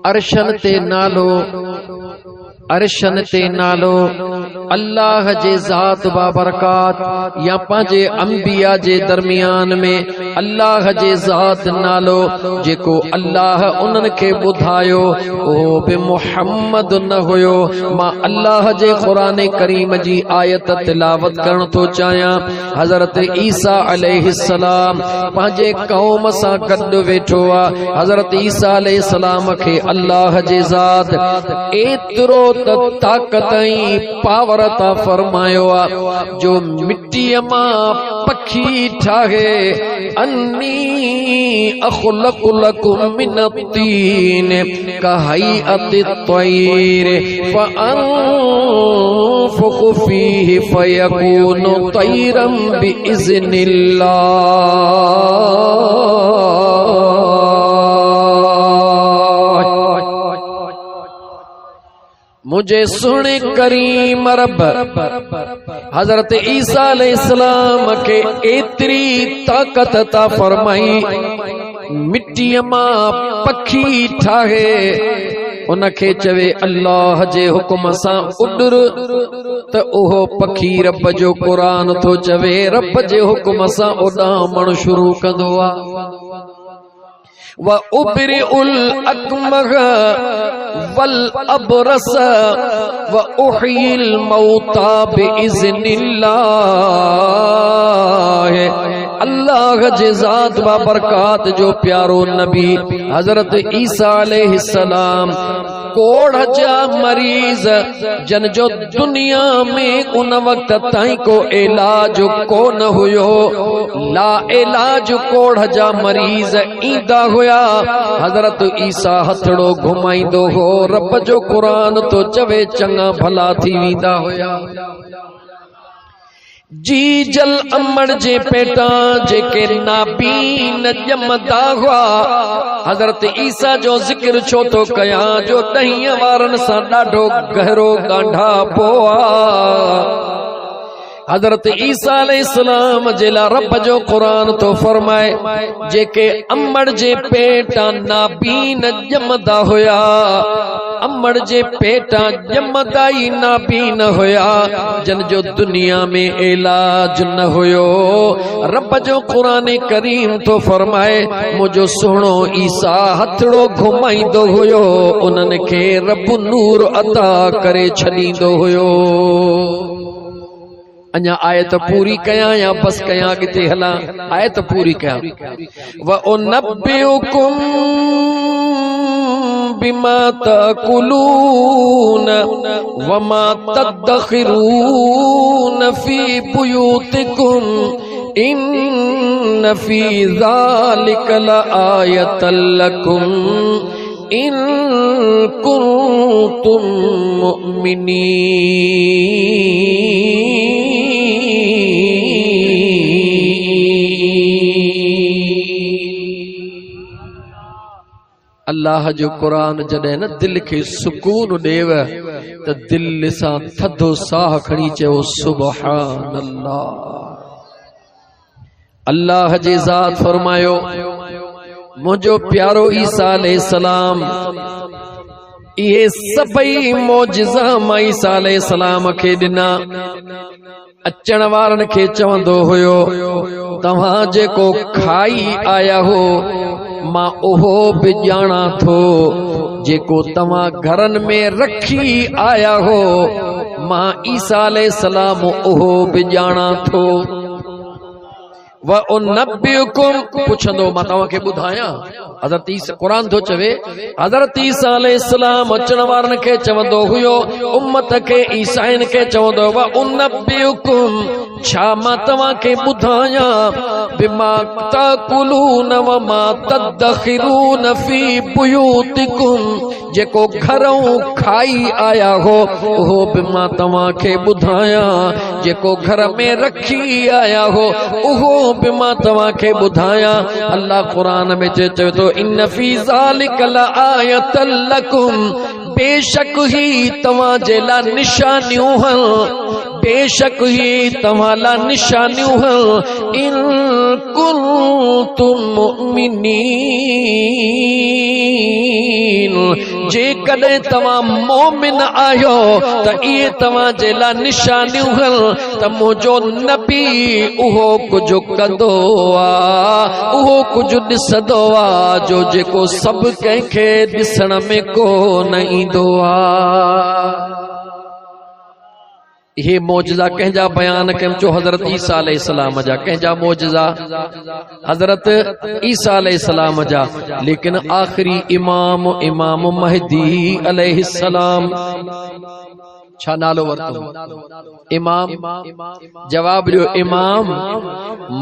अर्शन ते नालो अल्लाह जे ज़ात बाबरकात या पांजे अंबिया जे दरमियान में अल्लाह जे ज़ात नालो जेको अल्लाह उन्हनि खे ॿुधायो उहो बि मुहम्मद न हुयो। मां अल्लाह जे क़ुरान करीम जी आयत तिलावत करण थो चाहियां। हज़रत ईसा अलैहिस्सलाम पंहिंजे क़ौम सां गॾु वेठो आहे। हज़रत ईसा अलैहिस्सलाम खे अल्लाह जे ज़ात एतिरो त ताक़त ऐं पावर ता फरमायो आहे जो मिट्टीअ मां पखी ठाहे अन्नी अख़लक़ु लकुम मिन तीन कहैअति तैर फ़अन्फ़ुख़ु फ़ीहि फ़यकूनु तैरन बिइज़्निल्लाह। मुझे सुने करीम रब हजरत ईसा अलैहिस्सलाम के एतरी ताकत ता फरमाई मिट्टीअ मां पखी ठाहे उनखे चवे अल्लाह जे हुकुम सां उॾर त उहो पखी रब जो क़ुरान थो चवे रब जे हुकुम सां उॾामण शुरू कंदो आहे। व उबरिउल अकमह वल अबरस व उहिल मौता बिइज़्निल्लाह। अल्लाह जे ज़ात बाबरकात जो प्यारो नबी हजरत ईसा अलैहिस्सलाम कोढ़ जा मरीज जन जो दुनिया में उन वक्त ताईं को इलाज को न हुयो ला इलाज कोढ़ जा मरीज ईंदा हुया। हजरत ईसा हथड़ो घुमाईंदो हो रब जो क़ुरान तो चवे चंगा भला थी वेंदा हुया। जी जल अमड़ जे पेटा जेके नाबीन ॼमंदा हुआ हजरत ईसा जो ज़िक्र छो तो कया जो ॾहीअ वारनि सां ॾाढो गहरो ॻांढापो आहे। हजरत ईसा अलैहिस्सलाम जे ला रब जो क़ुरान तो फरमाए जेके अमड़ जे पेटा नाबीन ॼमंदा हुया अमड़ जे पेटा ॼमंदा ई नाबीन हुया जन जो दुनिया में इलाज न हुयो। रब जो क़ुरान करीम तो फरमाए मुझो सुहिणो ईसा हथड़ो घुमाईंदो हुयो उन्हनि खे रब नूर अता करे छॾींदो हुयो। अञा आयत पूरी कयां या बस कयां अॻिते हलां? आयत पूरी कयां। व उनब्बिउकुम बिमा तअकुलून वमा तदखिरून फी बुयूतिकुम इन्न फी ज़ालिका लआयतल लकुम इन कुंतुम मुमिनीन। अल्लाह जो क़ुरान जॾहिं न दिल खे सुकून ॾेव त दिल सां थधो साह खणी चयो सुभान अल्लाह। अल्लाह जे ज़ात फरमायो मुझो प्यारो ईसा अलैहिस्सलाम इहे सभई मौजिज़ा मां ईसा अलैहिस्सलाम खे ॾिना। अचण वारनि खे चवंदो हुयो तव्हां जेको खाई आया हो मां उहो बि ॼाणा थो जेको तव्हां घरनि में रखी आया हो मां ईसा अलैहिस्सलाम उहो बि ॼाणा थो। व उनब्बिउकुम पुछंदो मां तव्हांखे ॿुधायां। हज़रत ईसा क़ुरान थो चवे हज़रत ईसा अलैहिस्सलाम अचण वारनि खे चवंदो हुयो उम्मत खे ईसाइन खे चवंदो व उनब्बिउकुम छा मां तव्हांखे ॿुधायां बिमा तअकुलून व मा तदखिरून फी बुयूतिकुम जेको घरों खाई आया हो उहो बि मां तव्हांखे ॿुधायां जेको घर में रखी आया हो उहो बि मां तव्हांखे ॿुधायां। अल्लाह क़ुरान में चवे थो इन फी ज़ालिका लआयतल लकुम बेशक ही तव्हां जे लाइ निशानियूं हैं बेशक ही तव्हां लाइ निशानियूं हैं इन कुंतुम मुमिनीन जे कदे तवा मोमिन आयो त इए तवा जे ला निशानियूं हल त मुझो नबी उहो कुछ कंदो आ उहो कुछ ॾिसंदो आ जो जेको सब कंहिंखे ॾिसण में को न ईंदो आ। ये मौजज़ा कंहिंजा बयान कयूं जो हज़रत ईसा अलैहिस्सलाम जा कंहिंजा मौजज़ा हज़रत ईसा अलैहिस्सलाम जा, लेकिन आखिरी इमाम इमाम महदी अलैहिस्सलाम छा नालो वरतो इमाम जवाब ॾियो इमाम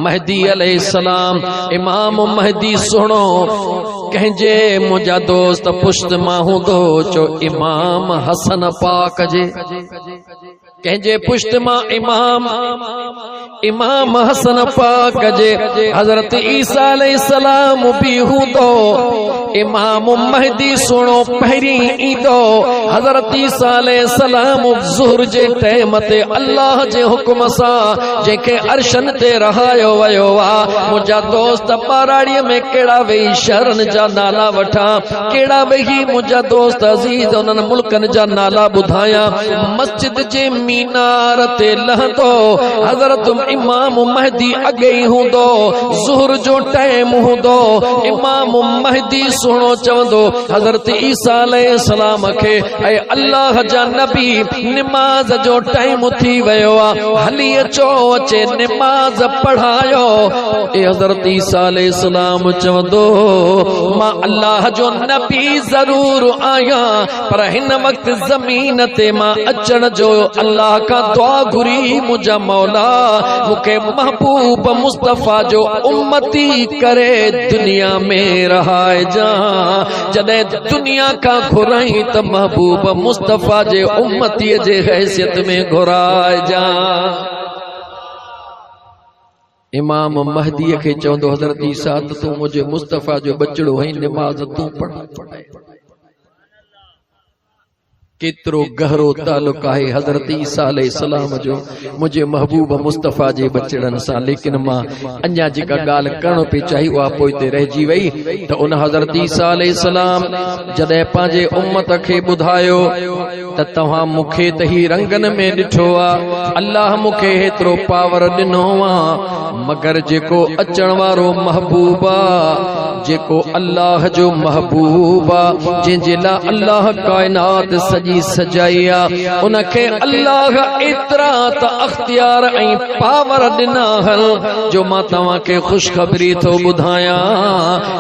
महदी अलैहिस्सलाम। इमाम महदी सुनो कंहिंजे मुंहिंजा दोस्त पुश्त मां हूंदो चो इमाम हसन पाक जे कंहिंजे पुश्त मां इमाम हसन पाक जे हज़रत ईसा अलैहिस्सलाम भी हूंदो। इमाम महदी सुनो पहिरीं ईंदो। हज़रत ईसा अलैहिस्सलाम ज़ुहर जे टाइम ते अल्लाह जे हुक्म सां जेके अर्शन ते रहायो वियो आ। मुंहिंजा दोस्त पाराड़ीअ में कहिड़ा वेही शहरनि जा नाला वठां, कहिड़ा वेही मुंहिंजा दोस्त अज़ीज़ उन्हनि मुल्कनि जा नाला ॿुधायां। मस्जिद जे मीनार ते लहंदो हज़रत इमाम महदी अॻे ई हूंदो। ज़ुहर जो टाइम हूंदो। इमाम महदी सुहिणो चवंदो हज़रत ईसा अलैहिस्सलाम खे ऐं अल्लाह जा नबी निमाज़ जो टाइम थी वियो आहे, हली अचो अचे निमाज़ पढ़ायो। ए हज़रत ईसा अलैहिस्सलाम चवंदो मां अल्लाह जो नबी ज़रूर आहियां, पर हिन वक्त ज़मीन ते मां अचण जो अल्लाह का दुआ घुरी मुंहिंजा मौला मूंखे महबूब मुस्तफ़ा जो उम्मती करे दुनिया में रहाइजा। जॾहिं दुनिया का घुराई त महबूब मुस्तफ़ा जे उम्मतीअ जे हैसियत में घुराइजा। इमाम महदीअ खे चवंदो हज़रत ईसा त तूं मुंहिंजे मुस्तफ़ा जो बचड़ो है, निमाज़ तूं पढ़। केतिरो गहरो ताल्लुक़ आहे हज़रत ईसा अलैहिस्सलाम जो मुंहिंजे महबूब मुस्तफ़ा जे बचड़नि सां। लेकिन मां अञा जेका ॻाल्हि करणु पई चाही उहा पोइ ते रहिजी वई त उन हज़रत ईसा अलैहिस्सलाम जॾहिं पंहिंजे उम्मत खे ॿुधायो त तव्हां मूंखे त ही रंगनि में ॾिठो आहे, अल्लाह मूंखे हेतिरो पावर ॾिनो आहे, मगर जेको अचण वारो महबूब आहे, जेको अल्लाह जो महबूब आहे, जंहिंजे लाइ अल्लाह काइनात सॼी सजाई आहे, उनखे अल्लाह एतिरा त अख्तियार ऐं पावर ॾिना हल जो मां तव्हांखे ख़ुशख़बरी थो ॿुधायां।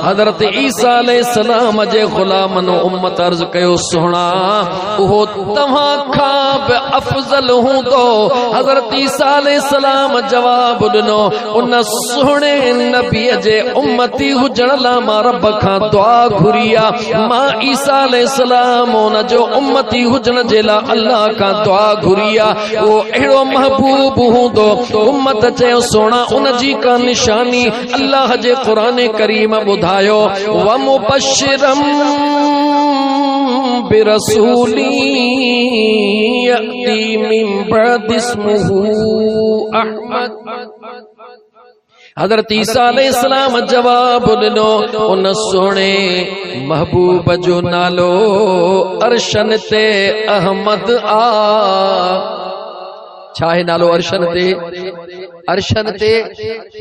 हज़रत ईसा अलैहिस्सलाम जे ग़ुलामनि उम्मत अर्ज़ कयो सुहिणा उहो तव्हां खां बि अफ़ज़ल हूंदो। हज़रत ईसा अलैहिस्सलाम जवाब ॾिनो उन सुहिणे नबीअ जे उम्मती हुजण लाइ मां रब खां दुआ घुरी आहे। मां ईसा अलैहिस्सलाम उन जो उम्मती हुजण जे लाइ अल्लाह का दुआ घुरी आहे। वो अहिड़ो महबूब हूंदो। उम्मत चयो सोना उन जी का निशानी अल्लाह जे क़ुरान करीम ॿुधायो व मुबश्शिरम बिरसूली यअती मिन बअद इस्मुहु अहमद। हज़रत ईसा अलैहिस्सलाम जवाब ॾिनो उन सोने महबूब जो नालो अर्शन ते अहमद आ। छा है नालो अर्शन ते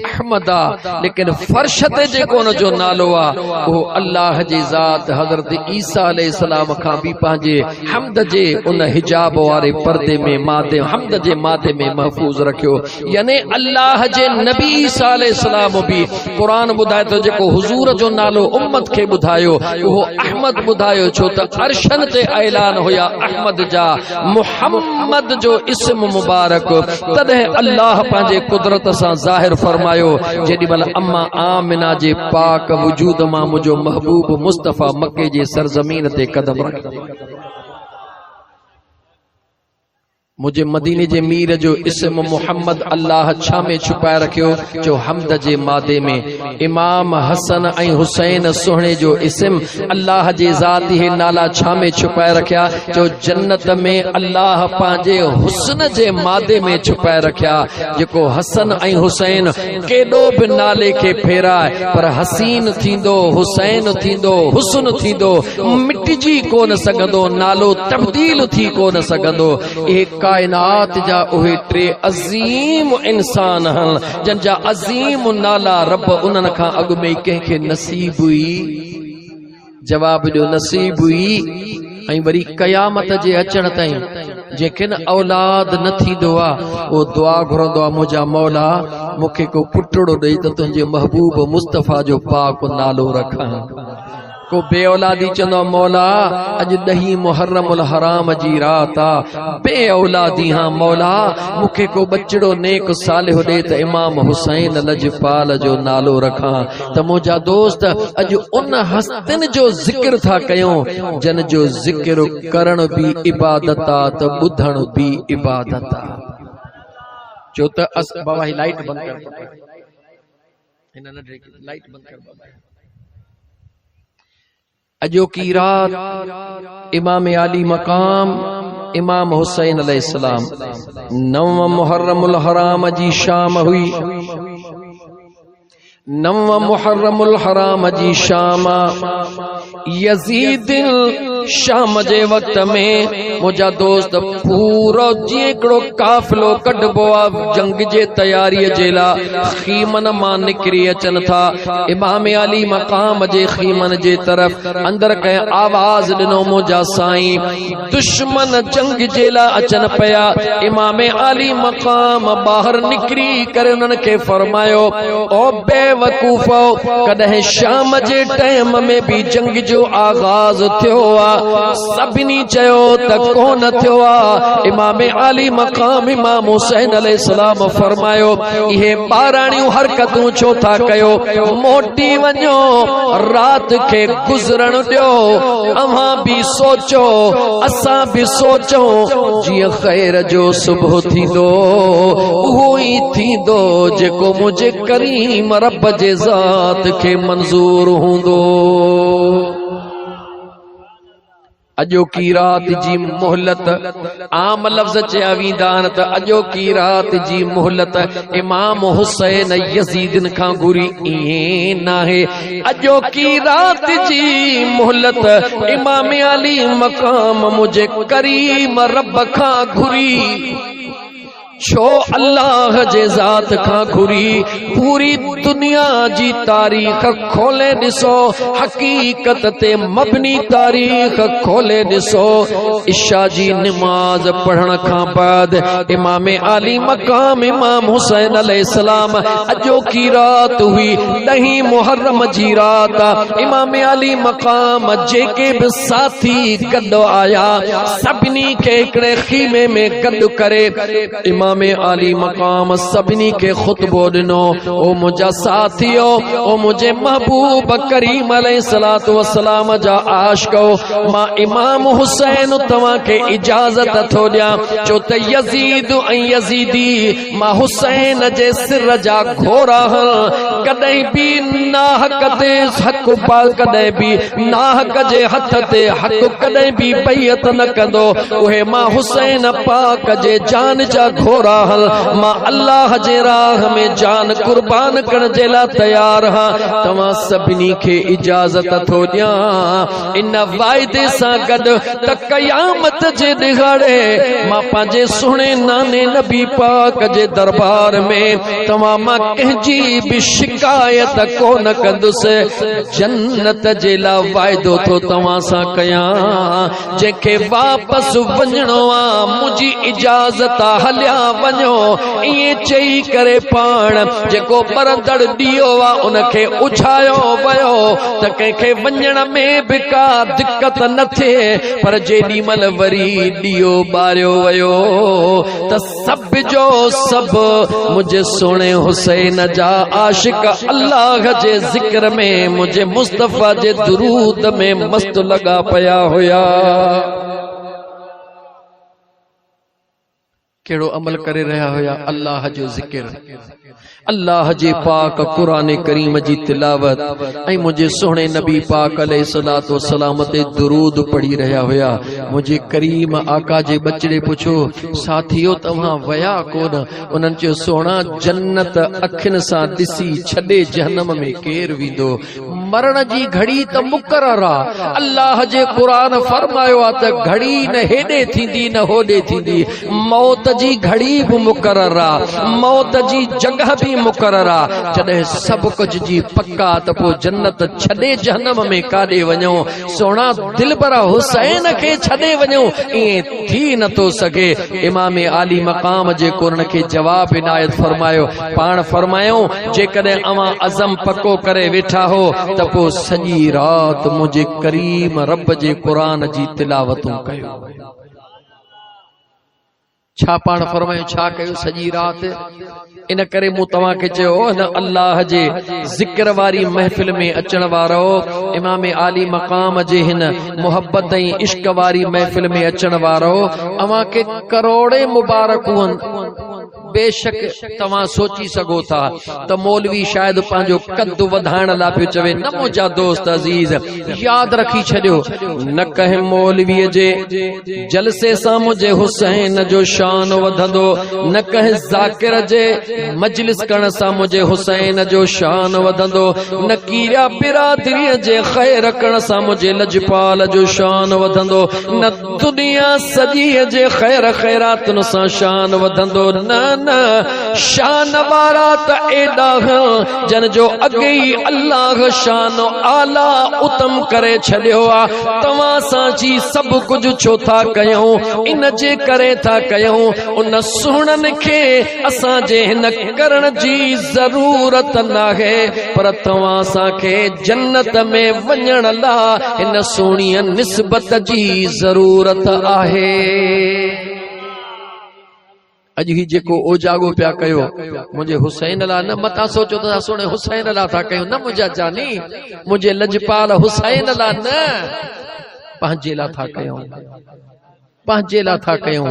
अहमद आ, लेकिन फर्श ते जेको उन जो नालो आ वो अल्लाह जी ज़ात हज़रत ईसा अलैहिस्सलाम खां भी पंहिंजे हमद जे उन हिजाब वारे पर्दे में मादे हमद जे मादे में महफूज रखियो। यानी अल्लाह जे नबी ईसा अलैहिस्सलाम भी कुरान ॿुधाए तो जेको हुजूर जो नालो उम्मत खे ॿुधायो वो अहमद ॿुधायो, छो त अर्शन ते ऐलान हुया अहमद जा मुहम्मद जो इस्म मुबारक। तॾहिं अल्लाह पंहिंजे कुदरत सां ज़ाहिर फरमायो जेॾी महिल अम्मा आमिना जे पाक वजूद मां मुंहिंजो महबूब मुस्तफ़ा मके जे सरज़मीन ते कदम रखियो। मुझे मदीने जे मीर जो इस्म मोहम्मद अल्लाह छा में छुपाए रखियो जो हमद जे मादे में इमाम हसन ऐं हुसैन सोहणे जो इस्म अल्लाह जे ज़ाती हे नाला छा में छुपाए रखिया जो जन्नत में अल्लाह पांजे हुस्न जे मादे में छुपाए रखिया जेको हसन ऐं हुसैन केॾो बि नाले खे फेराए पर हसीन थींदो हुसैन थींदो हुस्न थींदो मिटिजी कोन सघंदो नालो तब्दील थी कोन सघंदो। इहे कायनात जा उहे टे अज़ीम इंसान हन जन जा अज़ीम नाला रब उन्हनि खां अॻु में कंहिंखे नसीब हुई जवाब ॾियो नसीब हुई। ऐं वरी क़यामत जे अचण ताईं जेके न औलाद न थींदो आहे उहो दुआ घुरंदो आहे मुंहिंजा मौला मूंखे को पुटड़ो ॾेई त तुंहिंजे महबूब मुस्तफ़ा जो पाक नालो रखां। को बे औलादी चंदो मौला अज 10 मुहर्रमुल हराम जी रात आ बे औलादी हां मौला मूंखे को बचड़ो नेक सालिह ॾे त इमाम हुसैन लजपाल जो नालो रखां। त मुंहिंजा दोस्त अज उन हस्तिन जो ज़िक्र था कयूं जन जो ज़िक्र करण भी इबादत आ त ॿुधण भी इबादत आ। जो त बाबा ही लाइट बंद कर हिन न लाइट बंद कर बाबा। अजो की रात इमाम आली मकाम इमाम हुसैन अलैहिस्सलाम 9 मुहर्रमुल हराम जी शाम हुई। 9 मुहर्रमुल हराम जी शाम यजीद शाम जे वक्त में मुझा दोस्त पूरो जीकड़ो काफिलो कढबो आ जंग जे तैयारी जे ला खीमन मां निकरी अचन था। इमाम अली मकाम जे खीमन जे तरफ अंदर के आवाज दिनो मुझा साईं दुश्मन जंग जे ला अचन पया। इमाम अली मकाम बाहर निकरी करे उन्हनि के फरमायो ओ बेवकूफो कदे शाम जे टाइम में भी जंग जो आगाज थियो आ सभिनी चयो त कोन थियो आ। इमाम आली मकाम इमाम हुसैन अलैहिस्सलाम फरमायो इहे ॿाराणियूं हरकतूं छो था कयो मोटी वञो रात के गुज़रण ॾियो अव्हां भी सोचो असां भी सोचो जीअं ख़ैर जो सुबुह थींदो उहो ई थींदो जेको मुंहिंजे करीम रब जे ज़ात खे मंज़ूर हूंदो। अजो की रात जी मोहलत आम लफ्ज चया वेंदा आहिनि त अजो की रात जी मोहलत इमाम हुसैन यजीदन खां घुरी ईअं नाहे। अजो की रात जी मोहलत इमाम अली मकाम मुझे करीम रब खां घुरी छो अल्लाह जे ज़ात खां घुरी पूरी दुनिया जी तारीख़ खोले ॾिसो हकीकत ते मबनी तारीख़ खोले ॾिसो। इशा जी नमाज पढ़ण खां बाद इमाम आली मकाम इमाम हुसैन अलैहिस्सलाम अजो की रात हुई 10 मुहर्रम जी रात। इमाम आली मकाम जेके भी साथी गॾु आया सभिनी खे हिकिड़े खीमे में गॾु करे इमाम आली मकाम सभिनी के खुतबो दिनो ओ मुझा साथियो ओ मुझे महबूब करीम अलैहिस्सलातु वस्सलाम जा आशिको मां इमाम हुसैन तवा के इजाजत थो दिया जो त यजीद ऐं यजीदी मां हुसैन जे सिर जा घोरा कदई भी नाहक ते हक पा कदई भी नाहक जे हथ ते हक कदई भी बैयत न कंदो उहे मां हुसैन पाक जे जान जा घोरा मां अल्लाह जे राह में जान कुर्बान करण जे ला तैयार हां। तव्हां सभिनी खे इजाजत थो ॾियां इन वाइदे सां गॾु त क़यामत जे ॾिहाड़े मां पंहिंजे सुहिणे नाने नबी पाक जे दरबार में तव्हां मां कंहिंजी बि शिकायत कोन कंदुसि। जन्नत जे लाइ वाइदो थो तव्हां सां कयां जंहिंखे वापसि वञिणो आहे मुंहिंजी इजाज़त हलिया वञो इए चई करे पाण जेको परंदड़ ॾियो आहे उनखे उछायो वियो त कंहिंखे वञण में बि का दिक़त न थिए पर जेॾी महिल वरी ॾियो ॿारियो वियो त सभ जो सभु मुंहिंजे सुहिणे हुसैन जा आशिक अल्लाह जे ज़िक्र में मुंहिंजे मुस्तफ़ा जे दुरूद में मस्त लॻा पिया हुया। केड़ो अमल करे रहा होया अल्लाह जो जिक्र, अल्लाह जे पाक कुरान करीम जी तिलावत ऐं मुझे सोहणे नबी पाक अलैहिस्सलातु वस्सलाम ते दुरूद पढ़ी रहा होया। मुझे करीम आका जे बचड़े पुछो साथियो तव्हां वया कोन? उन्हनि चयो सोना जन्नत अखिन सां ॾिसी छॾे जहन्नम में केर वेंदो? मरण जी घड़ी त मुक़रर आ। अल्लाह जे कुरान फरमायो आ त घड़ी न हेॾे थींदी न होॾे थींदी। मौत जी घड़ी भी मुक़रर आ, मौत जी जगह भी मुक़रर आ। जॾहिं सभु कुझु जी पक्का त पोइ जन्नत छॾे जहन्नम में काॾे वञो? सोना दिलबरा हुसैन खे छॾे वञो? ईअं थी नथो सघे। इमाम आली मक़ाम जे कुरान खे जवाब इनायत फरमायो, पाण फरमायो जेकॾहिं अवां अज़म पको करे वेठा हो त पोइ सॼी राति मुंहिंजे करीम रब जे कुरान जी तिलावतूं कयो। छा पाण फरमायो छा कयो सॼी राति? इन करे मूं तव्हांखे चयो न अल्लाह जे ज़िक्र वारी महफ़िल में अचण वारो, इमाम आली मक़ाम जे हिन मोहब्बत ऐं इश्क वारी महफ़िल में अचण वारो अवां खे करोड़े मुबारक हुअनि। बेशक तव्हां सोची सघो था त मौलवी शायद पंहिंजो कद वधाइण लाइ पियो चवे। न मुंहिंजा दोस्त अज़ीज़ यादि रखी छॾियो, न कंहिं मौलवीअ जे जलसे सां मुंहिंजे हुसैन जो शान वधंदो, न कंहिं ज़ाकिर जे मजलिस करण सां मुंहिंजे हुसैन जो शान वधंदो, न कीरा बिरादरीअ जे ख़ैर करण सां मुंहिंजे लजपाल जो शान वधंदो, न दुनिया सॼीअ जे ख़ैर ख़ैरातुनि सां शान वधंदो। न न शान वारा त एॾा जन जो अॻे ई अल्लाह शान आला उत्तम करे छॾियो आ। तव्हां सां जी सभु कुझु छो था कयूं? इन जे करे था कयूं उन सुहिणनि खे असां जे हिन करण जी ज़रूरत नाहे, पर तव्हां असांखे जन्नत में वञण लाइ हिन सुहिणी निस्बत जी ज़रूरत आहे। अॼु ही जेको ओजागो पिया कयो मुंहिंजे हुसैन लाइ न मथां सोचो त सोने हुसैन लाइ था कयूं, न मुंहिंजा जानी मुंहिंजे लजपाल हुसैन लाइ न, पंहिंजे लाइ था कयूं, पंहिंजे लाइ था कयूं।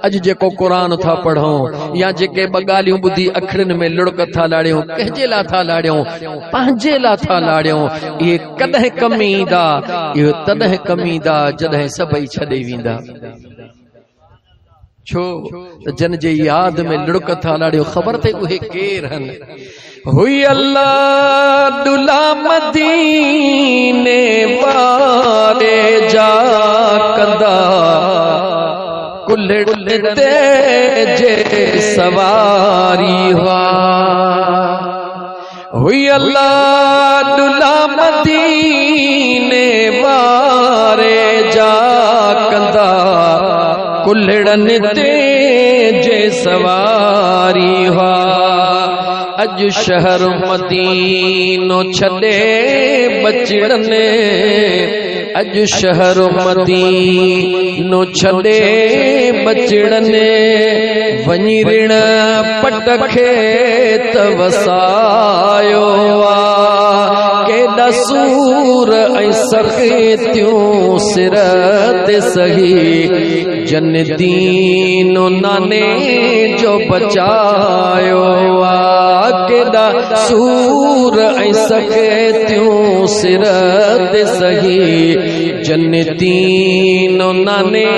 अॼु जेको क़ुरान था पढ़ूं या जेके ॿ ॻाल्हियूं ॿुधी अखियुनि में लुड़क था लाड़ियूं, कंहिंजे लाइ था लाड़ियूं? पंहिंजे लाइ था लाड़ियूं। इहे कॾहिं कम ईंदा? इहो तॾहिं कम ईंदा जॾहिं सभई छॾे वेंदा। छो त जन जे याद में लुड़क था लाड़ियो ख़बर ते उहे केर हन? हुई अल्लाह दुला मदीने वारे जा कंदा कुल्हड़ ते जे सवारी हुआ। हुई अल्लाह दुला मदीने वारे जा कंदा कुल्हड़नि ते जे सवारी हुआ। अज शहर मदीनो छॾे बचड़ने, अज शहर मदीनो छॾे बचड़ने, वञी ऋण पट खे त वसायो आ। केॾा सूर ऐं सख़्तियूं सिर ते सही, जन दीनो नाने जो बचायो आ। केॾा सूर ऐं सख़्तियूं सिर ते सही, जन दीनो नाने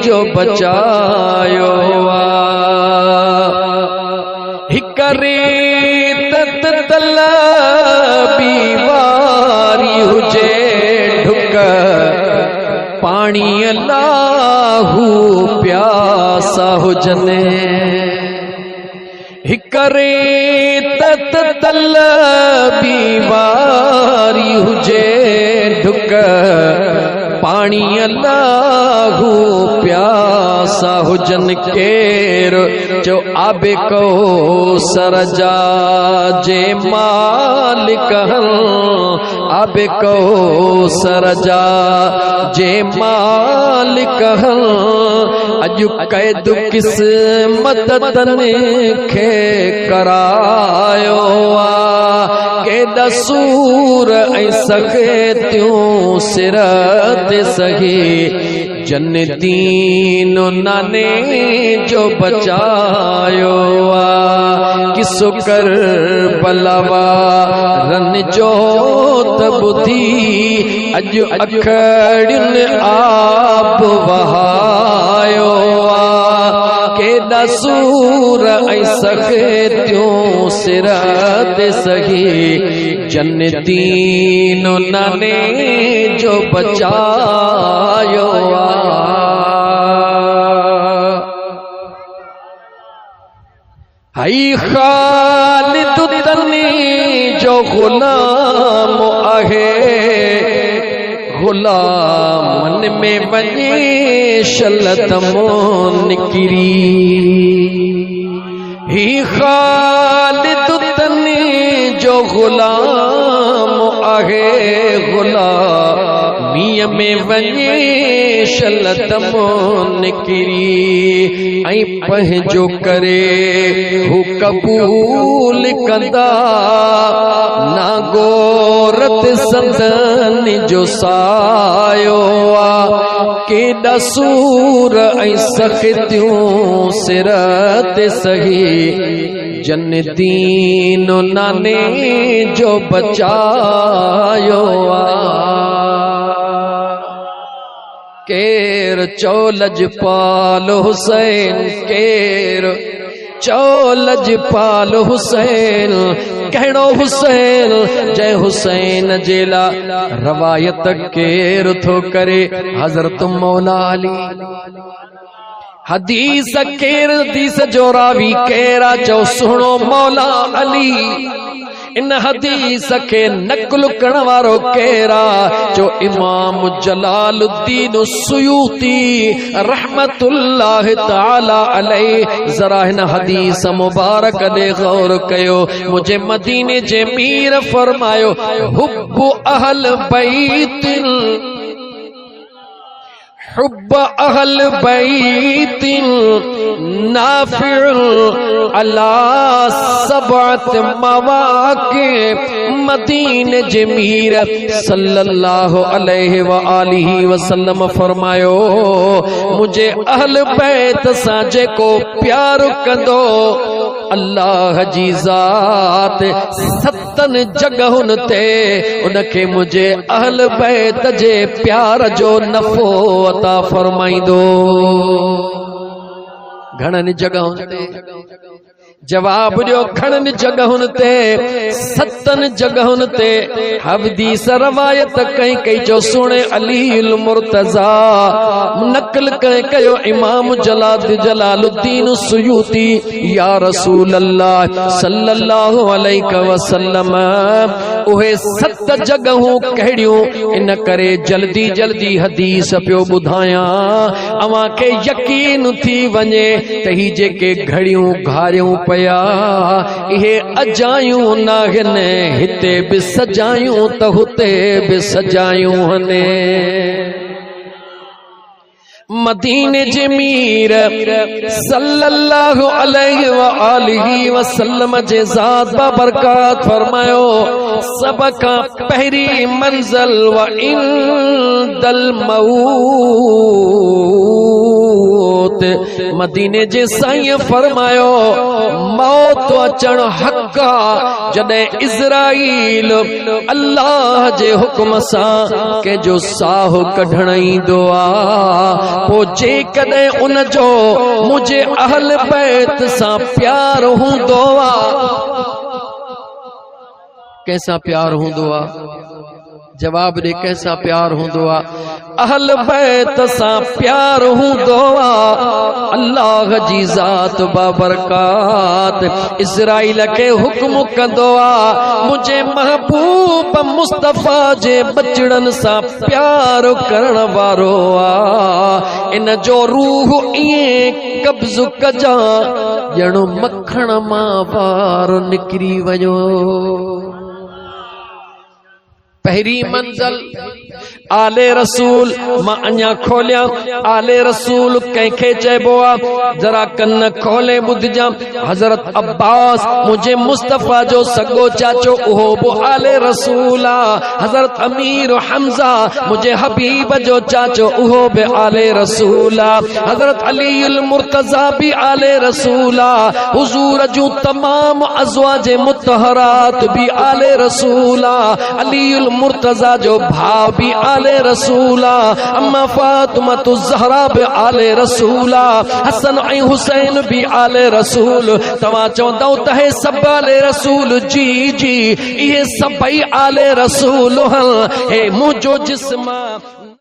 जो बचायो आ। हिकरे तत तलबी वारी हुजे ढुक, पाणी लाहू प्यासा हुजने। हिकरे तत तलबी वारी हुजे ढुक, पाणी लाहू प्यासा हुजन। केर जो आबे कौसर जा जे मालिक हन, आबे कौसर जा जे मालिक हन। अॼु कैद किस्मत तने खे करायो आ। केॾा सूर ऐं सख़्तियूं सिर ते सही, जन्नतीन नाने जो बचायो कि सुकर बलावा रन जो तबुधी अज अखड़िन आप वहायो केदा सूर ऐ सखे त्यों सिरत सही जन्नतीन नाने जो बचायो हाई खालिद तनी जो गुलाम आहे गुलामन में वने शलतमो निकरी ही खालिद तनी जो गुलाम आहे गुलामीअ में वने शलतमो निकरी ऐं पंहिंजो करे हू कबूल कंदा ना गोरत संदन जो सायो केॾा सूर ऐं सख़्तियूं सिरत सही जन्नतीन नाने जो बचायो केर चौलज पाल हुसैन केर चौलज पाल हुसैन कहड़ो हुसैन जय हुसैन जेला रवायत केर थो करे हजरत मौला अली हदीस केर हदीस जो रावी केरा चो सुनो मौला अली इन हदीस के नकल करण वारो केरा जो इमाम जलालुद्दीन सुयूती रहमतुल्लाह ताला अलैहि जरा इन हदीस मुबारक दे गौर कयो मुझे मदीने जे मीर फरमायो हुब्बु अहल बैतिल हुब्ब अहल बैतिल नाफिउल अला सबअत मवाक़ि मदीने जे मीर सल्लल्लाहु अलैहि व आलिहि वसल्लम फरमायो मुझे अहल बैत सां जेको प्यार कंदो अल्लाह जी ज़ात सतन जगहुन ते उनखे मुझे अहल बैत जे प्यार जो नफ़ो अता फरमाइंदो घणनि जगहुन ते जवाब दियो घणनि जगहुन ते सतन जगहुन ते हदीस रवायत कई कई जो सुने अलील मुर्तजा नकल कई कयो इमाम जलालुद्दीन सुयूती या रसूल अल्लाह सल्लल्लाहु अलैहि वसल्लम उहे सत जगहूं कहिड़ियूं इन करे जल्दी जल्दी हदीस पियो ॿुधायां अवां खे यकीन थी वञे त ही जेके घड़ियूं घारियूं पया इहे अजायूं नाहिनि हिते बि सजायूं त हुते बि सजायूं हने मदीने जे मीर सल्लल्लाहु अलैहि व आलिहि वसल्लम जे ज़ात बाबरकात फरमायो सब खां पहिरीं मंज़िल व इंदल मऊत मदीने जे साईं फरमायो मौत अचण हक़ जॾहिं इज़राइल अल्लाह जे हुक्म सां के जो साह कढण ईंदो आ पो जेकॾहिं उन जो मुझे अहल बैत सां प्यार हूंदो आ कैसा प्यार हूंदो आ जवाब दे कैसा प्यार हूंदो आ अहल बैत सां प्यार हूंदो आ अल्लाह जी ज़ात बाबरकात इज़राइल के हुक्म कंदो आ मुझे महबूब मुस्तफा जे बचड़न सां प्यार करण वारो आ इन जो रूह इएं कब्ज़ कजा ॼण मखण मां वार निकिरी वञो पहिरी मंज़िल आले रसूल मां अञा खोलिया आले रसूल कंहिंखे चइबो आहे जरा कन खोले ॿुधजा हज़रत अब्बास मुझे मुस्तफ़ा जो सॻो चाचो उहो बि आले रसूल आहे हज़रत अमीर हमज़ा मुझे हबीब जो चाचो उहो बि आले रसूल आहे हज़रत अली मुर्तज़ा भी आले रसूल आहे हुज़ूर जूं तमाम अज़वाज मुतहरात भी आले रसूल आहे अली मुर्तज़ा जो भाउ भी आले रसूल आहे अम्मा फातिमा ज़हरा भी आले रसूल आहे हसन ऐं हुसैन भी आले रसूल तव्हां चवंदव त हे सभु आले रसूल जी जी इहे सभई आले रसूल हे मुंहिंजो जिस्म